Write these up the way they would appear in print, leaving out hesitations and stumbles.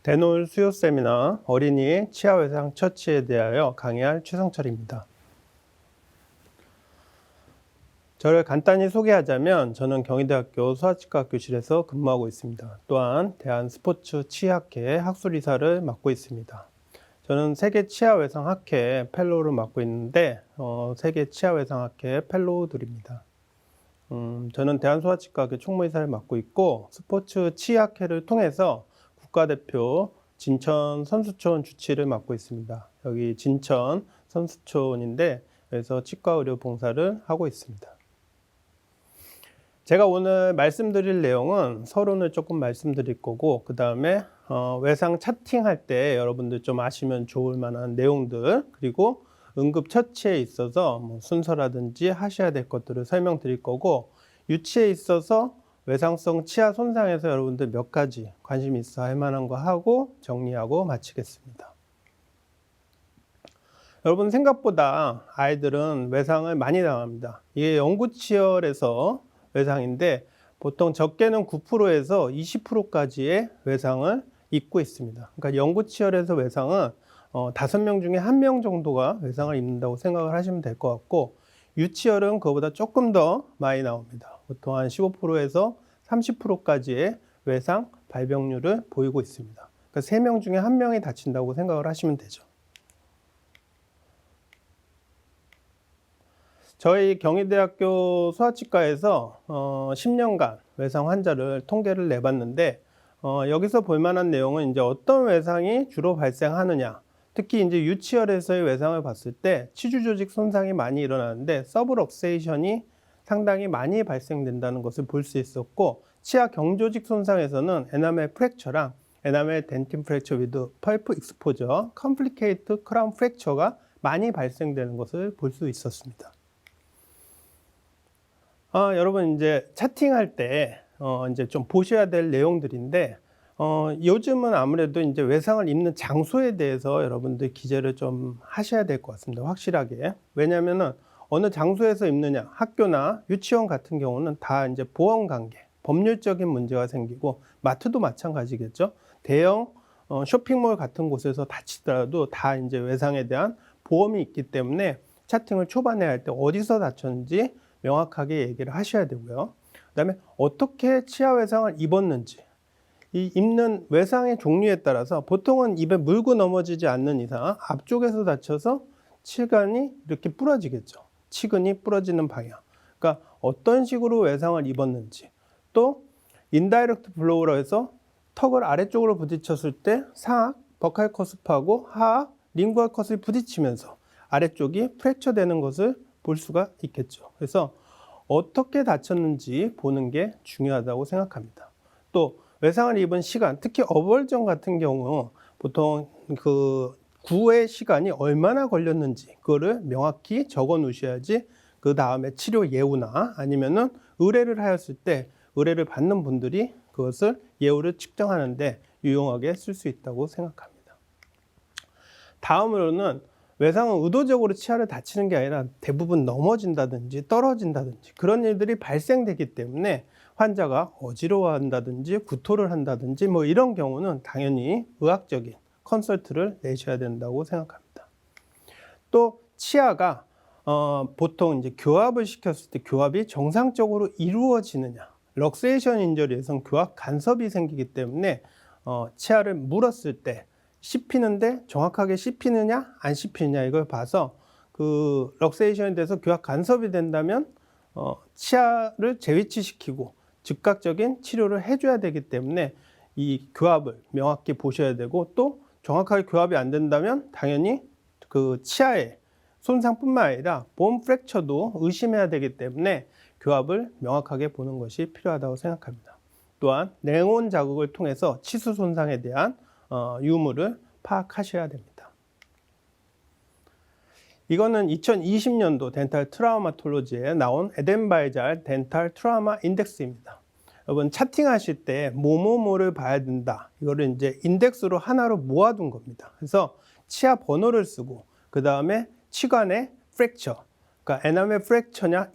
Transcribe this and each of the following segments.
대놀 수요 세미나 어린이의 치아 외상 처치에 대하여 강의할 최성철입니다. 저를 간단히 소개하자면 저는 경희대학교 소아치과 교실에서 근무하고 있습니다. 또한 대한스포츠치의학회 학술이사를 맡고 있습니다. 저는 세계치아외상학회 펠로우를 맡고 있는데 세계치아외상학회 펠로우들입니다. 저는 대한소아치과학회 총무이사를 맡고 있고 스포츠치의학회를 통해서 국가대표 진천 선수촌 주치를 맡고 있습니다. 여기 진천 선수촌인데 여기서 치과의료 봉사를 하고 있습니다. 제가 오늘 말씀드릴 내용은 서론을 조금 말씀드릴 거고 그 다음에 외상 차팅할 때 여러분들 좀 아시면 좋을 만한 내용들, 그리고 응급 처치에 있어서 순서라든지 하셔야 될 것들을 설명드릴 거고, 유치에 있어서 외상성 치아 손상에서 여러분들 몇 가지 관심 있어 할 만한 거 하고 정리하고 마치겠습니다. 여러분, 생각보다 아이들은 외상을 많이 당합니다. 이게 영구치열에서 외상인데 보통 적게는 9%에서 20%까지의 외상을 입고 있습니다. 그러니까 영구치열에서 외상은 5명 중에 1명 정도가 외상을 입는다고 생각을 하시면 될 것 같고, 유치열은 그거보다 조금 더 많이 나옵니다. 보통 한 15%에서 30%까지의 외상 발병률을 보이고 있습니다. 그러니까 3명 중에 1명이 다친다고 생각을 하시면 되죠. 저희 경희대학교 소아치과에서 10년간 외상 환자를 통계를 내봤는데 여기서 볼 만한 내용은 이제 어떤 외상이 주로 발생하느냐, 특히 이제 유치열에서의 외상을 봤을 때 치주 조직 손상이 많이 일어나는데 서브럭세이션이 상당히 많이 발생된다는 것을 볼 수 있었고, 치아 경조직 손상에서는 에나멜 프랙처랑 에나멜 덴틴 프랙처 위드 펄프 익스포저, 컴플리케이트 크라운 프랙처가 많이 발생되는 것을 볼 수 있었습니다. 여러분, 이제 차팅할 때 이제 좀 보셔야 될 내용들인데 요즘은 아무래도 이제 외상을 입는 장소에 대해서 여러분들 기재를 좀 하셔야 될 것 같습니다. 확실하게. 왜냐하면은 어느 장소에서 입느냐, 학교나 유치원 같은 경우는 다 이제 보험 관계, 법률적인 문제가 생기고, 마트도 마찬가지겠죠. 대형 쇼핑몰 같은 곳에서 다치더라도 다 이제 외상에 대한 보험이 있기 때문에 차팅을 초반에 할 때 어디서 다쳤는지 명확하게 얘기를 하셔야 되고요. 그 다음에 어떻게 치아 외상을 입었는지, 이 입는 외상의 종류에 따라서 보통은 입에 물고 넘어지지 않는 이상 앞쪽에서 다쳐서 치관이 이렇게 부러지겠죠. 치근이 부러지는 방향. 그러니까 어떤 식으로 외상을 입었는지, 또 인다이렉트 블로우로 해서 턱을 아래쪽으로 부딪혔을 때 상악 버칼 커스프하고 하악 링구얼 컷이 부딪히면서 아래쪽이 프랙처 되는 것을 볼 수가 있겠죠. 그래서 어떻게 다쳤는지 보는 게 중요하다고 생각합니다. 또 외상을 입은 시간, 특히 어벌전 같은 경우 보통 그 구의 시간이 얼마나 걸렸는지 그거를 명확히 적어 놓으셔야지 그 다음에 치료 예우나 아니면은 의뢰를 하였을 때 의뢰를 받는 분들이 그것을 예우를 측정하는데 유용하게 쓸 수 있다고 생각합니다. 다음으로는 외상은 의도적으로 치아를 다치는 게 아니라 대부분 넘어진다든지 떨어진다든지 그런 일들이 발생되기 때문에 환자가 어지러워한다든지 구토를 한다든지 이런 경우는 당연히 의학적인 컨설트를 내셔야 된다고 생각합니다. 또 치아가 보통 이제 교합을 시켰을 때 교합이 정상적으로 이루어지느냐, 럭세이션 인저리에선 교합 간섭이 생기기 때문에 치아를 물었을 때 씹히는데 정확하게 씹히느냐 안 씹히느냐 이걸 봐서 그 럭세이션에 대해서 교합 간섭이 된다면 치아를 재위치시키고 즉각적인 치료를 해줘야 되기 때문에 이 교합을 명확히 보셔야 되고, 또 정확하게 교합이 안 된다면 당연히 그 치아의 손상뿐만 아니라 본 프랙처도 의심해야 되기 때문에 교합을 명확하게 보는 것이 필요하다고 생각합니다. 또한 냉온 자극을 통해서 치수 손상에 대한 유무를 파악하셔야 됩니다. 이거는 2020년도 덴탈 트라우마톨로지에 나온 에덴바이잘 덴탈 트라우마 인덱스입니다. 여러분, 차팅하실 때 뭐뭐뭐를 봐야 된다, 이거를 이제 인덱스로 하나로 모아둔 겁니다. 그래서 치아 번호를 쓰고 그 다음에 치관의 프랙처, 그러니까 에나멜 프랙처냐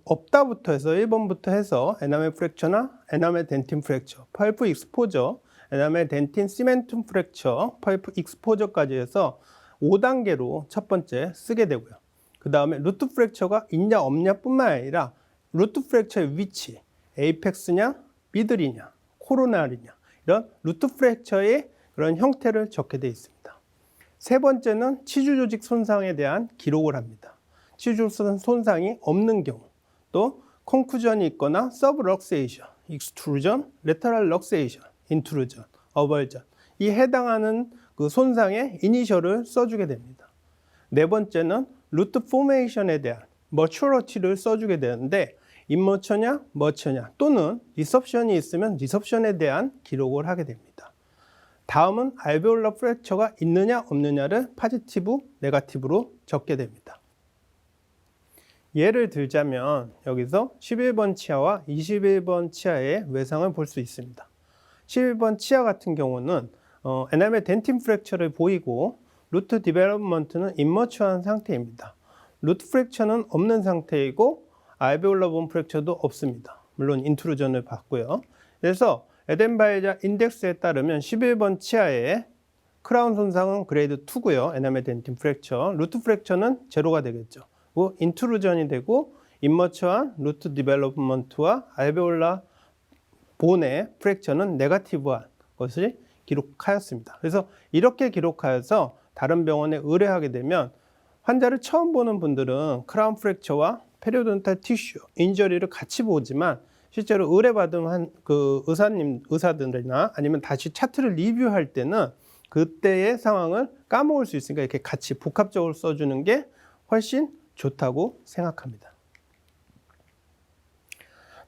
없다부터 해서 1번부터 해서 에나멜 프랙처나 에나멜 덴틴 프랙처, 펄프 익스포저, 그다음에 덴틴 시멘툼 프랙처, 파이프 익스포저까지 해서 5단계로 첫 번째 쓰게 되고요. 그 다음에 루트 프랙처가 있냐 없냐뿐만 아니라 루트 프랙처의 위치, 에이펙스냐, 미들이냐, 코로나리냐 이런 루트 프랙처의 그런 형태를 적게 되어 있습니다. 세 번째는 치주 조직 손상에 대한 기록을 합니다. 치주 손상이 없는 경우, 또 콘쿠전이 있거나 서브럭세이션, 익스트루전, 레터럴 럭세이션, 인트루전, 어벌전 이 해당하는 그 손상의 이니셜을 써주게 됩니다. 네 번째는 루트 포메이션에 대한 머추러티를 써주게 되는데 임머처냐, 머처냐 또는 리섭션이 있으면 리섭션에 대한 기록을 하게 됩니다. 다음은 알베올라 프랙처가 있느냐 없느냐를 파지티브, 네거티브로 적게 됩니다. 예를 들자면 여기서 11번 치아와 21번 치아의 외상을 볼 수 있습니다. 11번 치아 같은 경우는 에나멜 덴틴 프랙처를 보이고 루트 디벨롭먼트는 임머추어한 상태입니다. 루트 프랙처는 없는 상태이고 알베올라 본 프랙처도 없습니다. 물론 인트루전을 봤고요. 그래서 에덴바이자 인덱스에 따르면 11번 치아의 크라운 손상은 그레이드 2고요. 에나멜 덴틴 프랙처, 루트 프랙처는 제로가 되겠죠. 인트루전이 되고 임머처한 루트 디벨롭먼트와 알베올라 본의 프랙처는 네거티브한 것을 기록하였습니다. 그래서 이렇게 기록하여서 다른 병원에 의뢰하게 되면 환자를 처음 보는 분들은 크라운 프랙처와 페리오돈탈 티슈, 인저리를 같이 보지만 실제로 의뢰받은 그 의사들이나 아니면 다시 차트를 리뷰할 때는 그때의 상황을 까먹을 수 있으니까 이렇게 같이 복합적으로 써주는 게 훨씬 좋다고 생각합니다.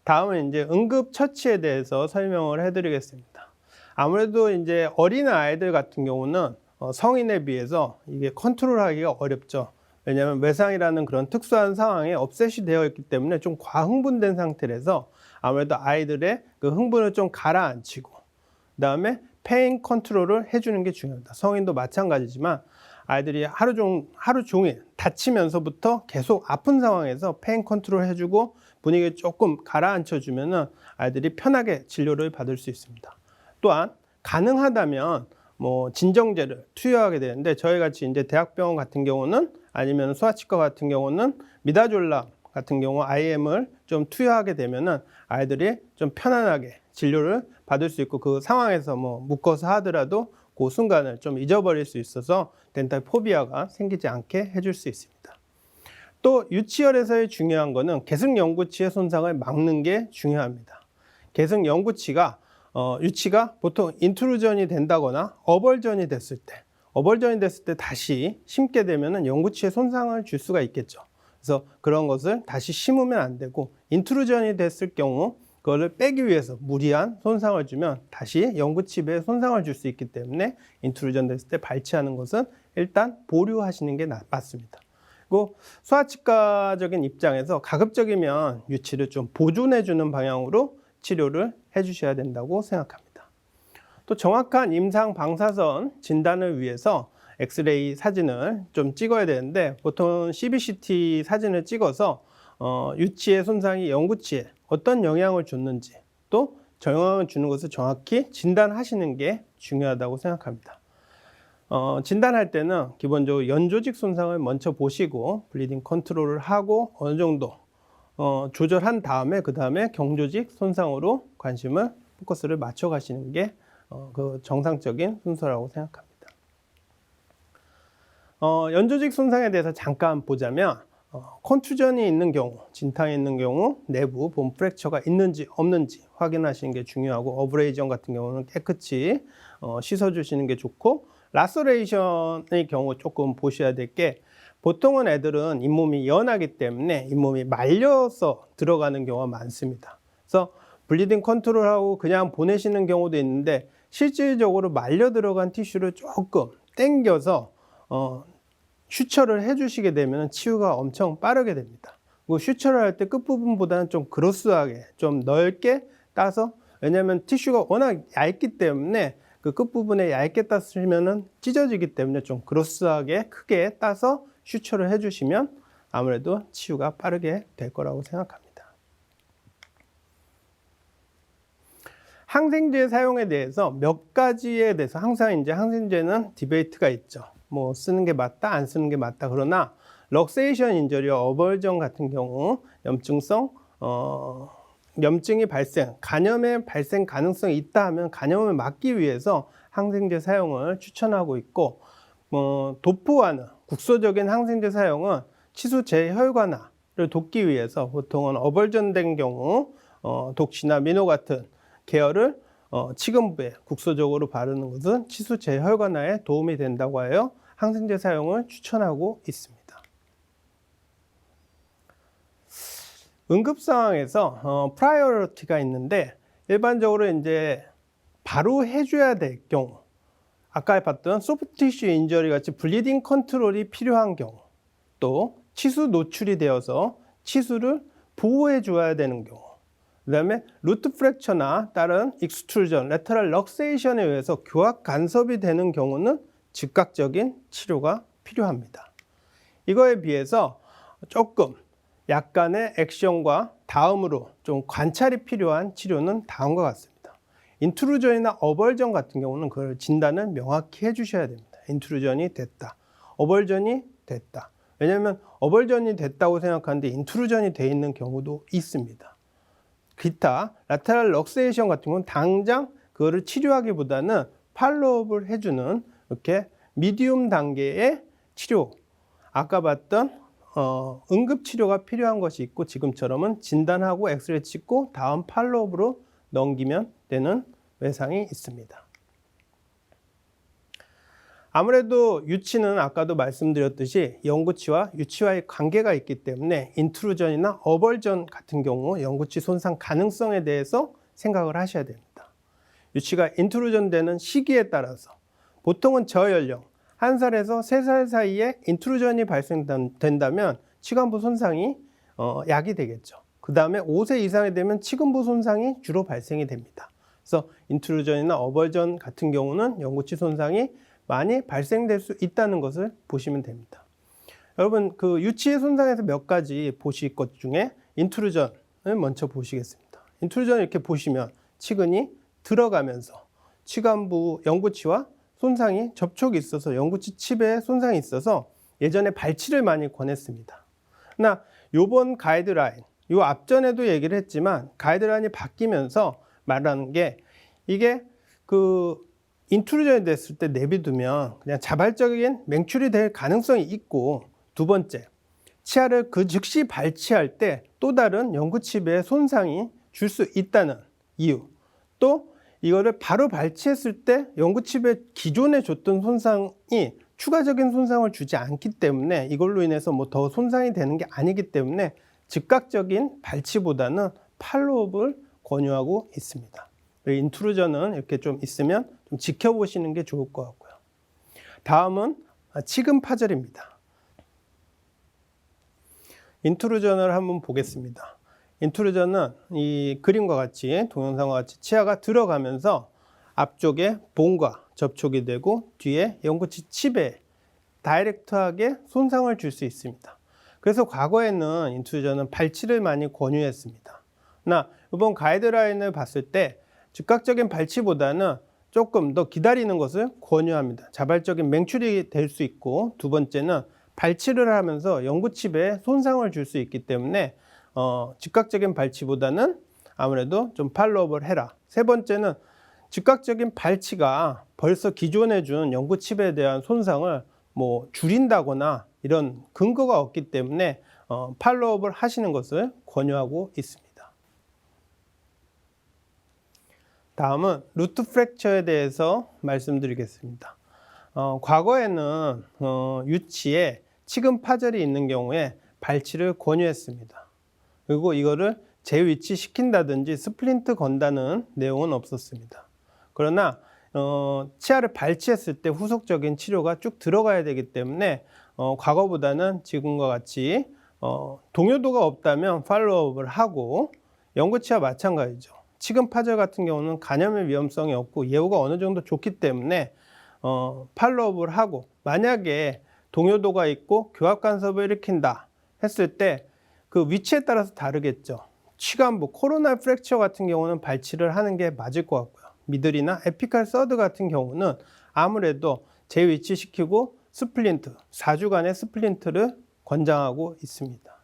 다음은 이제 응급처치에 대해서 설명을 해드리겠습니다. 아무래도 이제 어린 아이들 같은 경우는 성인에 비해서 이게 컨트롤하기가 어렵죠. 왜냐하면 외상이라는 그런 특수한 상황에 업셋이 되어 있기 때문에 좀 과흥분된 상태라서 아무래도 아이들의 그 흥분을 좀 가라앉히고 그 다음에 페인 컨트롤을 해주는 게 중요합니다. 성인도 마찬가지지만 아이들이 하루 종일 다치면서부터 계속 아픈 상황에서 페인 컨트롤 해주고 분위기를 조금 가라앉혀주면은 아이들이 편하게 진료를 받을 수 있습니다. 또한 가능하다면 진정제를 투여하게 되는데 저희 같이 이제 대학병원 같은 경우는 아니면 소아치과 같은 경우는 미다졸람 같은 경우 IM을 좀 투여하게 되면은 아이들이 좀 편안하게 진료를 받을 수 있고 그 상황에서 묶어서 하더라도 그 순간을 좀 잊어버릴 수 있어서 덴탈 포비아가 생기지 않게 해줄 수 있습니다. 또 유치열에서의 중요한 거는 계승연구치의 손상을 막는 게 중요합니다. 계승연구치가 유치가 보통 인트루전이 된다거나 어벌전이 됐을 때 다시 심게 되면은 연구치에 손상을 줄 수가 있겠죠. 그래서 그런 것을 다시 심으면 안 되고 인트루전이 됐을 경우 그거를 빼기 위해서 무리한 손상을 주면 다시 연구치에 손상을 줄 수 있기 때문에 인트루전 됐을 때 발치하는 것은 일단 보류하시는 게 맞습니다. 그리고 소아치과적인 입장에서 가급적이면 유치를 좀 보존해주는 방향으로 치료를 해주셔야 된다고 생각합니다. 또 정확한 임상 방사선 진단을 위해서 엑스레이 사진을 좀 찍어야 되는데 보통 CBCT 사진을 찍어서 유치의 손상이 연구치에 어떤 영향을 줬는지 또 영향을 주는 것을 정확히 진단하시는 게 중요하다고 생각합니다. 진단할 때는 기본적으로 연조직 손상을 먼저 보시고 블리딩 컨트롤을 하고 어느 정도 조절한 다음에 그 다음에 경조직 손상으로 관심을 포커스를 맞춰 가시는 게 그 정상적인 순서라고 생각합니다. 연조직 손상에 대해서 잠깐 보자면 컨투전이 있는 경우, 진탕이 있는 경우 내부 본 프랙처가 있는지 없는지 확인하시는 게 중요하고 어브레이전 같은 경우는 깨끗이 씻어주시는 게 좋고 라서레이션의 경우 조금 보셔야 될 게 보통은 애들은 잇몸이 연하기 때문에 잇몸이 말려서 들어가는 경우가 많습니다. 그래서 블리딩 컨트롤하고 그냥 보내시는 경우도 있는데 실질적으로 말려 들어간 티슈를 조금 당겨서 슈처를 해주시게 되면 치유가 엄청 빠르게 됩니다. 그리고 슈처를 할 때 끝부분보다는 좀 그로스하게 좀 넓게 따서 왜냐하면 티슈가 워낙 얇기 때문에 그 끝부분에 얇게 따시면은 찢어지기 때문에 좀 그로스하게 크게 따서 슈처를 해주시면 아무래도 치유가 빠르게 될 거라고 생각합니다. 항생제 사용에 대해서 몇 가지에 대해서 항상 이제 항생제는 디베이트가 있죠. 뭐 쓰는 게 맞다, 안 쓰는 게 맞다. 그러나 럭세이션 인저리와 어벌전 같은 경우 염증이 간염의 발생 가능성이 있다 하면 간염을 막기 위해서 항생제 사용을 추천하고 있고, 도포하는 국소적인 항생제 사용은 치수 재혈관화를 돕기 위해서 보통은 어벌전된 경우 독시나 미노 같은 계열을 치근부에 국소적으로 바르는 것은 치수 재혈관화에 도움이 된다고 하여 항생제 사용을 추천하고 있습니다. 응급 상황에서 프라이어리티가 있는데, 일반적으로 이제 바로 해줘야 될 경우, 아까 봤던 소프티슈 인저리 같이 블리딩 컨트롤이 필요한 경우, 또 치수 노출이 되어서 치수를 보호해 줘야 되는 경우, 그 다음에 루트 프랙처나 다른 익스트루전, 레터럴 럭세이션에 의해서 교합 간섭이 되는 경우는 즉각적인 치료가 필요합니다. 이거에 비해서 조금 약간의 액션과 다음으로 좀 관찰이 필요한 치료는 다음과 같습니다. 인트루전이나 어벌전 같은 경우는 그걸 진단을 명확히 해주셔야 됩니다. 인트루전이 됐다, 어벌전이 됐다. 왜냐하면 어벌전이 됐다고 생각하는데 인트루전이 돼 있는 경우도 있습니다. 기타 라테랄 럭세이션 같은 경우는 당장 그거를 치료하기보다는 팔로우업을 해주는 이렇게 미디움 단계의 치료, 아까 봤던 응급치료가 필요한 것이 있고, 지금처럼은 진단하고 엑스레이 찍고 다음 팔로업으로 넘기면 되는 외상이 있습니다. 아무래도 유치는 아까도 말씀드렸듯이 영구치와 유치와의 관계가 있기 때문에 인트루전이나 어벌전 같은 경우 영구치 손상 가능성에 대해서 생각을 하셔야 됩니다. 유치가 인트루전 되는 시기에 따라서 보통은 저연령 1살에서 3살 사이에 인트루전이 발생된다면 치관부 손상이 약이 되겠죠. 그 다음에 5세 이상이 되면 치근부 손상이 주로 발생이 됩니다. 그래서 인트루전이나 어벌전 같은 경우는 영구치 손상이 많이 발생될 수 있다는 것을 보시면 됩니다. 여러분, 그 유치의 손상에서 몇 가지 보실 것 중에 인트루전을 먼저 보시겠습니다. 인트루전을 이렇게 보시면 치근이 들어가면서 치관부 영구치와 손상이 접촉이 있어서 영구치 칩에 손상이 있어서 예전에 발치를 많이 권했습니다. 그러나 요번 가이드라인, 요 앞전에도 얘기를 했지만 가이드라인이 바뀌면서 말하는 게, 이게 그 인트루전이 됐을 때 내비두면 그냥 자발적인 맹출이 될 가능성이 있고, 두 번째, 치아를 그 즉시 발치할 때 또 다른 영구칩에 손상이 줄 수 있다는 이유, 또 이거를 바로 발치했을 때 영구칩에 기존에 줬던 손상이 추가적인 손상을 주지 않기 때문에, 이걸로 인해서 뭐 더 손상이 되는 게 아니기 때문에 즉각적인 발치보다는 팔로업을 권유하고 있습니다. 인트루전은 이렇게 좀 있으면 좀 지켜보시는 게 좋을 것 같고요. 다음은 치근 파절입니다. 인트루전을 한번 보겠습니다. 인트루전은 이 그림과 같이, 동영상과 같이 치아가 들어가면서 앞쪽에 본과 접촉이 되고 뒤에 영구치 칩에 다이렉트하게 손상을 줄 수 있습니다. 그래서 과거에는 인트루전은 발치를 많이 권유했습니다. 그러나 이번 가이드라인을 봤을 때 즉각적인 발치보다는 조금 더 기다리는 것을 권유합니다. 자발적인 맹출이 될 수 있고, 두 번째는 발치를 하면서 영구칩에 손상을 줄 수 있기 때문에 즉각적인 발치보다는 아무래도 좀 팔로업을 해라. 세 번째는 즉각적인 발치가 벌써 기존에 준 영구칩에 대한 손상을 뭐 줄인다거나 이런 근거가 없기 때문에 팔로업을 하시는 것을 권유하고 있습니다. 다음은 루트 프랙처에 대해서 말씀드리겠습니다. 과거에는 유치에 치근 파절이 있는 경우에 발치를 권유했습니다. 그리고 이거를 재위치 시킨다든지 스플린트 건다는 내용은 없었습니다. 그러나 치아를 발치했을 때 후속적인 치료가 쭉 들어가야 되기 때문에 과거보다는 지금과 같이 동요도가 없다면 팔로우업을 하고, 영구치와 마찬가지죠. 치근 파절 같은 경우는 간염의 위험성이 없고 예후가 어느 정도 좋기 때문에 팔로우업을 하고, 만약에 동요도가 있고 교합 간섭을 일으킨다 했을 때 그 위치에 따라서 다르겠죠. 치관부, 코로나 프랙처 같은 경우는 발치를 하는 게 맞을 것 같고요. 미들이나 에피칼 서드 같은 경우는 아무래도 재위치시키고 스플린트, 4주간의 스플린트를 권장하고 있습니다.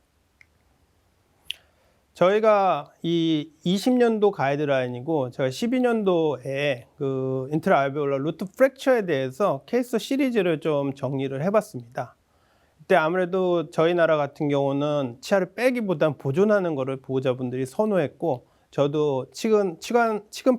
저희가 이 20년도 가이드라인이고 제가 12년도에 그 인트라알베올라 루트 프랙처에 대해서 케이스 시리즈를 좀 정리를 해봤습니다. 그때 아무래도 저희 나라 같은 경우는 치아를 빼기보단 보존하는 것을 보호자분들이 선호했고, 저도 치근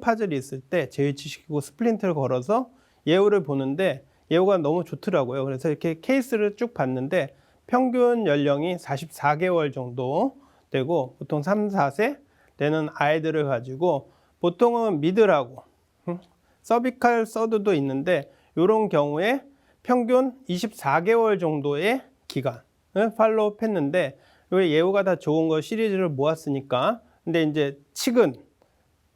파절이 있을 때 재위치시키고 스플린트를 걸어서 예후를 보는데 예후가 너무 좋더라고요. 그래서 이렇게 케이스를 쭉 봤는데 평균 연령이 44개월 정도 되고 보통 3, 4세 되는 아이들을 가지고 보통은 미들하고 서비칼 서드도 있는데 이런 경우에 평균 24개월 정도의 기간을 팔로우업 했는데 예후가 다 좋은 거 시리즈를 모았으니까, 근데 이제 치근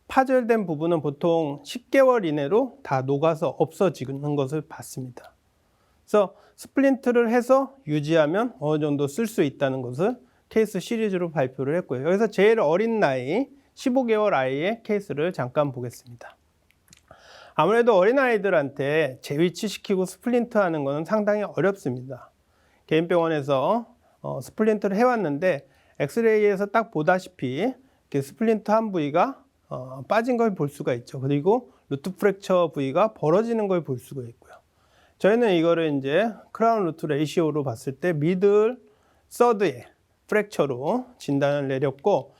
파절된 부분은 보통 10개월 이내로 다 녹아서 없어지는 것을 봤습니다. 그래서 스플린트를 해서 유지하면 어느 정도 쓸 수 있다는 것을 케이스 시리즈로 발표를 했고요. 여기서 제일 어린 나이 15개월 아이의 케이스를 잠깐 보겠습니다. 아무래도 어린아이들한테 재위치시키고 스플린트 하는 것은 상당히 어렵습니다. 개인병원에서 스플린트를 해왔는데 엑스레이에서 딱 보다시피 이렇게 스플린트 한 부위가 빠진 걸 볼 수가 있죠. 그리고 루트 프랙처 부위가 벌어지는 걸 볼 수가 있고요. 저희는 이거를 이제 크라운 루트 레이시오로 봤을 때 미들 서드의 프랙처로 진단을 내렸고,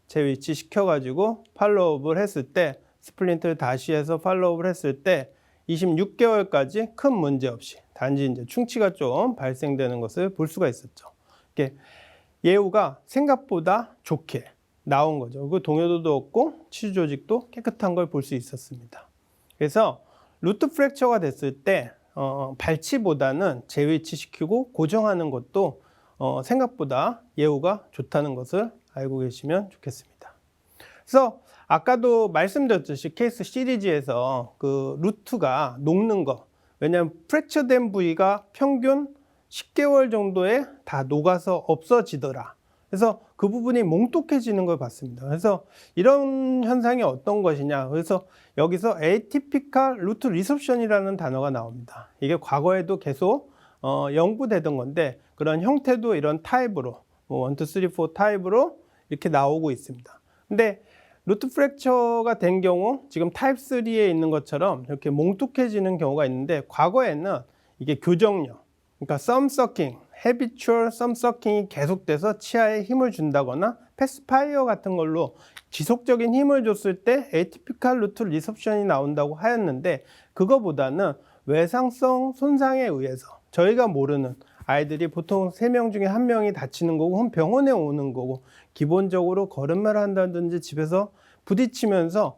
재위치시켜가지고 팔로우업을 했을 때 스플린트를 다시 해서 팔로우업을 했을 때 26개월까지 큰 문제 없이, 단지 이제 충치가 좀 발생되는 것을 볼 수가 있었죠. 이렇게 예후가 생각보다 좋게 나온 거죠. 그 동요도도 없고 치주 조직도 깨끗한 걸 볼 수 있었습니다. 그래서 루트 프랙처가 됐을 때 발치보다는 재위치시키고 고정하는 것도 생각보다 예후가 좋다는 것을 알고 계시면 좋겠습니다. 그래서 아까도 말씀드렸듯이 케이스 시리즈에서 그 루트가 녹는 거, 왜냐하면 프랙처된 부위가 평균 10개월 정도에 다 녹아서 없어지더라. 그래서 그 부분이 몽독해지는 걸 봤습니다. 그래서 이런 현상이 어떤 것이냐. 그래서 여기서 에이티피칼 루트 리섭션이라는 단어가 나옵니다. 이게 과거에도 계속 연구되던 건데 그런 형태도 이런 타입으로 1, 2, 3, 4 타입으로 이렇게 나오고 있습니다. 근데 루트 프랙처가 된 경우 지금 타입 3에 있는 것처럼 이렇게 몽독해지는 경우가 있는데, 과거에는 이게 교정력, 그러니까 썸서킹, 헤비추얼 썸서킹이 계속돼서 치아에 힘을 준다거나 패스파이어 같은 걸로 지속적인 힘을 줬을 때 에이티피칼 루트 리섭션이 나온다고 하였는데, 그거보다는 외상성 손상에 의해서 저희가 모르는 아이들이 보통 3명 중에 1명이 다치는 거고 혹은 병원에 오는 거고, 기본적으로 걸음마를 한다든지 집에서 부딪히면서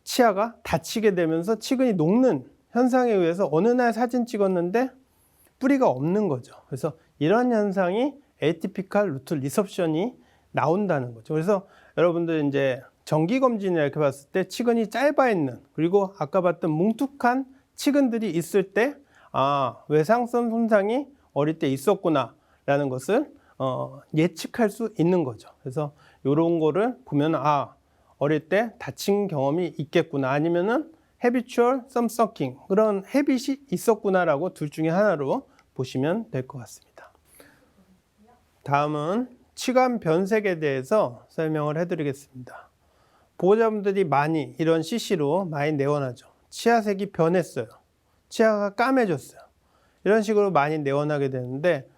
치아가 다치게 되면서 치근이 녹는 현상에 의해서 어느 날 사진 찍었는데 뿌리가 없는 거죠. 그래서 이런 현상이 에이티피칼 루트 리섭션이 나온다는 거죠. 그래서 여러분들 이제 정기검진을 이렇게 봤을 때 치근이 짧아 있는, 그리고 아까 봤던 뭉툭한 치근들이 있을 때 외상성 손상이 어릴 때 있었구나 라는 것을 예측할 수 있는 거죠. 그래서 이런 거를 보면 어릴 때 다친 경험이 있겠구나, 아니면은 헤비추얼 썸서킹, 그런 헤빗이 있었구나라고 둘 중에 하나로 보시면 될 것 같습니다. 다음은 치관 변색에 대해서 설명을 해드리겠습니다. 보호자분들이 많이 이런 CC로 많이 내원하죠. 치아색이 변했어요. 치아가 까매졌어요. 이런 식으로 많이 내원하게 되는데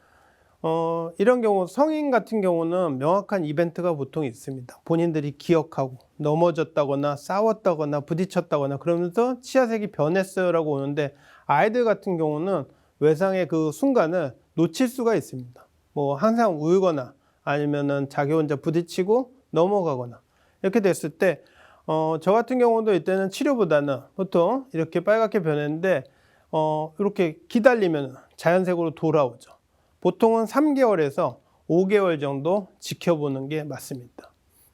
이런 경우 성인 같은 경우는 명확한 이벤트가 보통 있습니다. 본인들이 기억하고 넘어졌다거나 싸웠다거나 부딪혔다거나 그러면서 치아색이 변했어요 라고 오는데, 아이들 같은 경우는 외상의 그 순간을 놓칠 수가 있습니다. 뭐 항상 울거나 아니면은 자기 혼자 부딪히고 넘어가거나 이렇게 됐을 때 저 같은 경우도 이때는 치료보다는 보통 이렇게 빨갛게 변했는데 이렇게 기다리면 자연색으로 돌아오죠. 보통은 3개월에서 5개월 정도 지켜보는 게 맞습니다.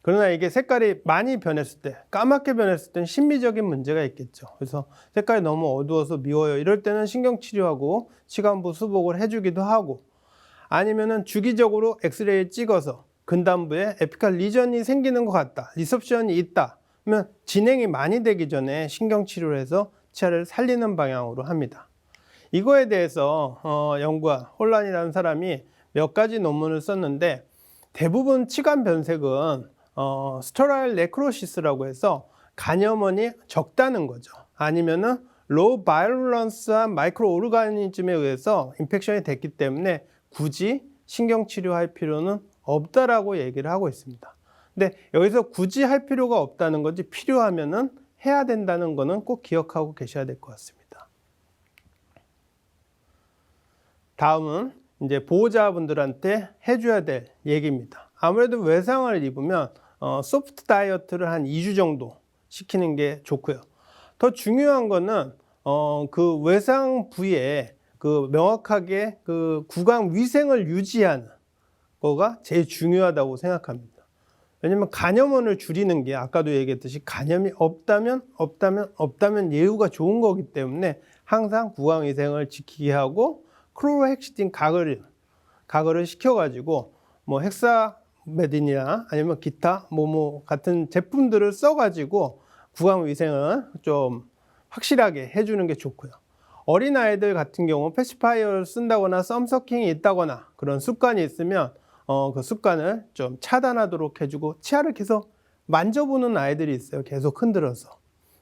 그러나 이게 색깔이 많이 변했을 때, 까맣게 변했을 때는 심미적인 문제가 있겠죠. 그래서 색깔이 너무 어두워서 미워요, 이럴 때는 신경치료하고 치관부 수복을 해주기도 하고, 아니면은 주기적으로 엑스레이를 찍어서 근담부에 에피칼 리전이 생기는 것 같다, 리섭션이 있다 그러면 진행이 많이 되기 전에 신경치료를 해서 치아를 살리는 방향으로 합니다. 이거에 대해서 연구한 홀란이라는 사람이 몇 가지 논문을 썼는데, 대부분 치관 변색은 스터라일 네크로시스라고 해서 간염원이 적다는 거죠. 아니면은 로우 바이올런스한 마이크로 오르가니즘에 의해서 인펙션이 됐기 때문에 굳이 신경치료할 필요는 없다라고 얘기를 하고 있습니다. 근데 여기서 굳이 할 필요가 없다는 건지 필요하면은 해야 된다는 거는 꼭 기억하고 계셔야 될 것 같습니다. 다음은 이제 보호자분들한테 해줘야 될 얘기입니다. 아무래도 외상을 입으면 소프트 다이어트를 한 2주 정도 시키는 게 좋고요. 더 중요한 거는 그 외상 부위에 그 명확하게 그 구강 위생을 유지하는 거가 제일 중요하다고 생각합니다. 왜냐면 간염원을 줄이는 게 아까도 얘기했듯이 간염이 없다면 예후가 좋은 거기 때문에 항상 구강 위생을 지키게 하고 클로로헥시틴 가글을 시켜가지고 뭐 헥사메딘이나 아니면 기타 모모 같은 제품들을 써가지고 구강 위생을 좀 확실하게 해주는 게 좋고요. 어린아이들 같은 경우 패시파이어를 쓴다거나 썸서킹이 있다거나 그런 습관이 있으면 그 습관을 좀 차단하도록 해주고, 치아를 계속 만져보는 아이들이 있어요. 계속 흔들어서.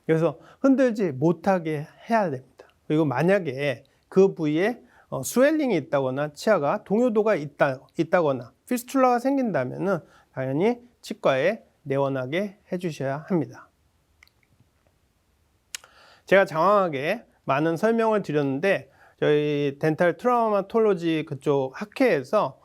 그래서 흔들지 못하게 해야 됩니다. 그리고 만약에 그 부위에 스웰링이 있다거나 치아가 동요도가 있다거나 피스툴라가 생긴다면은 당연히 치과에 내원하게 해주셔야 합니다. 제가 장황하게 많은 설명을 드렸는데, 저희 덴탈 트라우마톨로지 그쪽 학회에서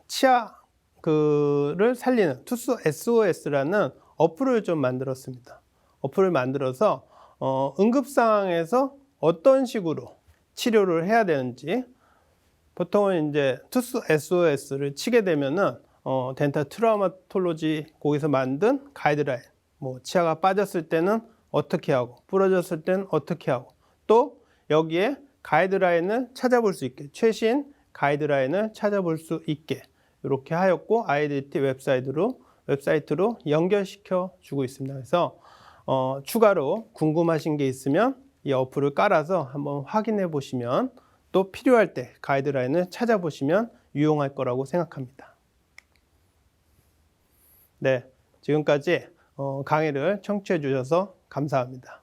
치아를 살리는 투스 SOS라는 어플을 좀 만들었습니다. 어플을 만들어서 응급 상황에서 어떤 식으로 치료를 해야 되는지, 보통은 이제 투스 SOS를 치게 되면은 덴탈 트라우마톨로지 거기서 만든 가이드라인, 뭐 치아가 빠졌을 때는 어떻게 하고 부러졌을 때는 어떻게 하고, 또 여기에 가이드라인을 찾아볼 수 있게, 최신 가이드라인을 찾아볼 수 있게 이렇게 하였고, 아이덴티 웹사이트로 연결시켜 주고 있습니다. 그래서 추가로 궁금하신 게 있으면 이 어플을 깔아서 한번 확인해 보시면, 또 필요할 때 가이드라인을 찾아보시면 유용할 거라고 생각합니다. 네, 지금까지 강의를 청취해 주셔서 감사합니다.